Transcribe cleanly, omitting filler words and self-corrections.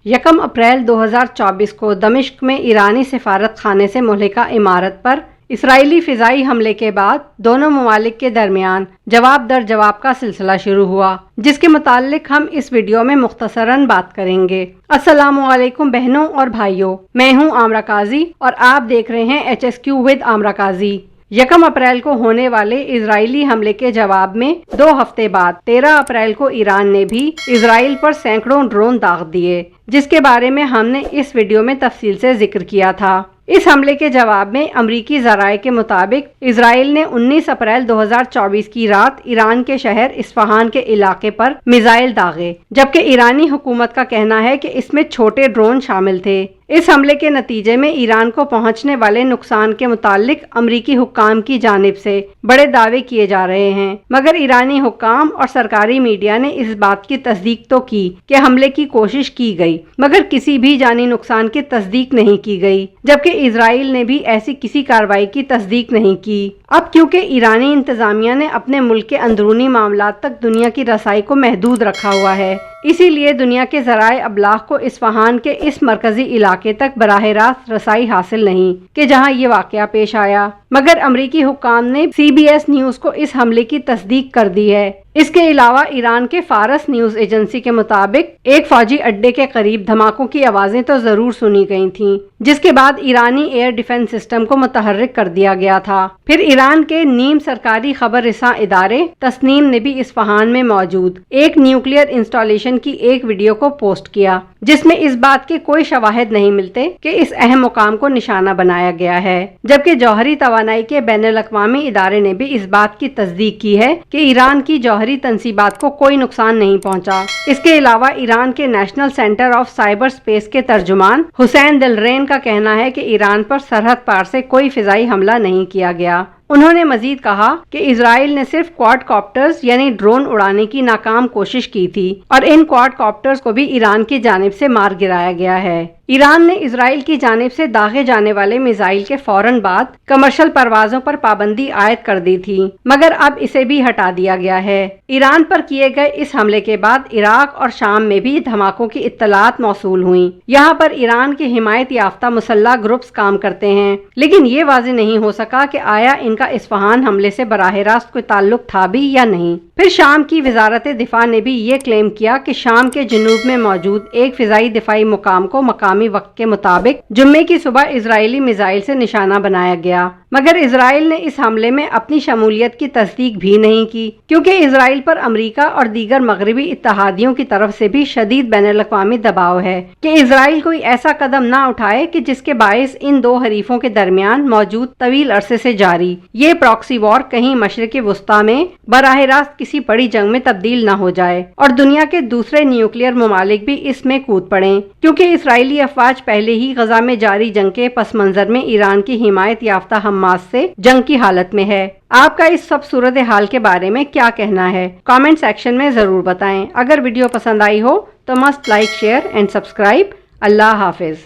1 अप्रैल 2024 को दमिश्क में ईरानी सिफारत खाने से मुल्हिका इमारत पर इसराइली फ़िज़ाई हमले के बाद दोनों ममालिक के दरमियान जवाब दर जवाब का सिलसिला शुरू हुआ, जिसके मुताल्लिक हम इस वीडियो में मुख्तसरन बात करेंगे। अस्सलामुअलैकुम बहनों और भाइयों, मैं हूं आमरा काजी और आप देख रहे हैं HSQ विद आमरा काजी। 1 अप्रैल को होने वाले इजरायली हमले के जवाब में 2 हफ्ते बाद 13 अप्रैल को ईरान ने भी इजराइल पर सैकड़ों ड्रोन दाग दिए, जिसके बारे में हमने इस वीडियो में तफसील से जिक्र किया था। इस हमले के जवाब में अमरीकी ज़राए के मुताबिक इजराइल ने 19 अप्रैल 2024 की रात ईरान के शहर इस्फहान के इलाके पर मिसाइल दागे, जबकि ईरानी हुकूमत का कहना है कि इसमें छोटे ड्रोन शामिल थे। इस हमले के नतीजे में ईरान को पहुंचने वाले नुकसान के मुतालिक अमरीकी हुक्काम की जानिब से बड़े दावे किए जा रहे हैं, मगर ईरानी हुक्काम और सरकारी मीडिया ने इस बात की तस्दीक तो की कि हमले की कोशिश की गई, मगर किसी भी जानी नुकसान की तस्दीक नहीं की गई, जबकि इजराइल ने भी ऐसी किसी कार्रवाई की तस्दीक नहीं की। अब क्योंकि ईरानी इंतजामिया ने अपने मुल्क के अंदरूनी मामलात तक दुनिया की रसाई को महदूद रखा हुआ है, इसीलिए दुनिया के ज़राए अबलाग को इस्फहान के इस मरकजी इलाके तक बराह रास्त रसाई हासिल नहीं कि जहां ये वाकया पेश आया, मगर अमरीकी हुक्काम ने CBS न्यूज़ को इस हमले की तस्दीक कर दी है। इसके अलावा ईरान के फारस न्यूज़ एजेंसी के मुताबिक एक फौजी अड्डे के करीब धमाकों की आवाज़ें तो ज़रूर सुनी गई थीं, जिसके बाद ईरानी एयर डिफेंस सिस्टम को मुतहर्रिक कर दिया गया था। फिर ईरान के नीम सरकारी खबर रिसां इदारे तस्नीम ने भी इस्फहान में मौजूद एक न्यूक्लियर इंस्टॉलेशन की एक वीडियो को पोस्ट किया, जिसमें इस बात के कोई शवाहिद नहीं मिलते कि इस अहम मुकाम को निशाना बनाया गया है, जबकि जौहरी तवानाई के बैनुल-अक़वामी इदारे ने भी इस बात की तस्दीक की है कि ईरान की जौहरी तंसीबात को कोई नुकसान नहीं पहुंचा। इसके अलावा ईरान के national centre of cyber space के तर्जुमान हुसैन दिलरेन का कहना है कि ईरान पर सरहद पार से कोई फिजाई हमला नहीं किया गया। उन्होंने मजीद कहा कि इजराइल ने सिर्फ क्वाडकॉप्टर्स यानी ड्रोन उड़ाने की नाकाम कोशिश की थी और इन क्वाडकॉप्टर्स को भी ईरान की जानिब से मार गिराया गया है। ईरान ने इजराइल की जानिब से दागे जाने वाले मिसाइल के फौरन बाद कमर्शियल परवाजों पर पाबंदी आयद कर दी थी, मगर अब इसे भी हटा दिया गया है। ईरान पर किए गए इस हमले के बाद इराक और शाम में भी धमाकों की इत्तलात मौसूल हुई। यहाँ पर ईरान के हिमायत याफ्ता मुसल्लह ग्रुप्स काम करते हैं, लेकिन ये वाज़ेह नहीं हो सका कि आया इनका इस्फहान हमले से बराह रास्त कोई ताल्लुक था भी या नहीं। फिर शाम की वजारत दिफा ने भी ये क्लेम किया कि शाम के जनूब में मौजूद एक फिजाई दिफाई मुकाम को मकामी वक्त के मुताबिक जुम्मे की सुबह इजरायली मिसाइल से निशाना बनाया गया, मगर इजराइल ने इस हमले में अपनी शमूलियत की तस्दीक भी नहीं की, क्योंकि इजराइल पर अमरीका और दीगर मगरबी इत्तहादियों की तरफ से भी शदीद बैनुल-अक़वामी दबाव है कि इजराइल कोई ऐसा कदम ना उठाए कि जिसके बायस इन दो हरीफों के दरमियान मौजूद तवील अरसे से जारी ये प्रॉक्सी वॉर कहीं मशरिक़ी वुस्ता में बराह रास्त किसी बड़ी जंग में तब्दील न हो जाए और दुनिया के दूसरे न्यूक्लियर ममालिक भी इसमें कूद पड़े, क्योंकि इसराइली अफवाज पहले ही गजा में जारी जंग के पस मंजर में ईरान की हिमायत याफ्ता हमास से जंग की हालत में है। आपका इस सब सूरत हाल के बारे में क्या कहना है? कमेंट सेक्शन में जरूर बताएं। अगर वीडियो पसंद आई हो तो must like, share and subscribe. Allah Hafiz.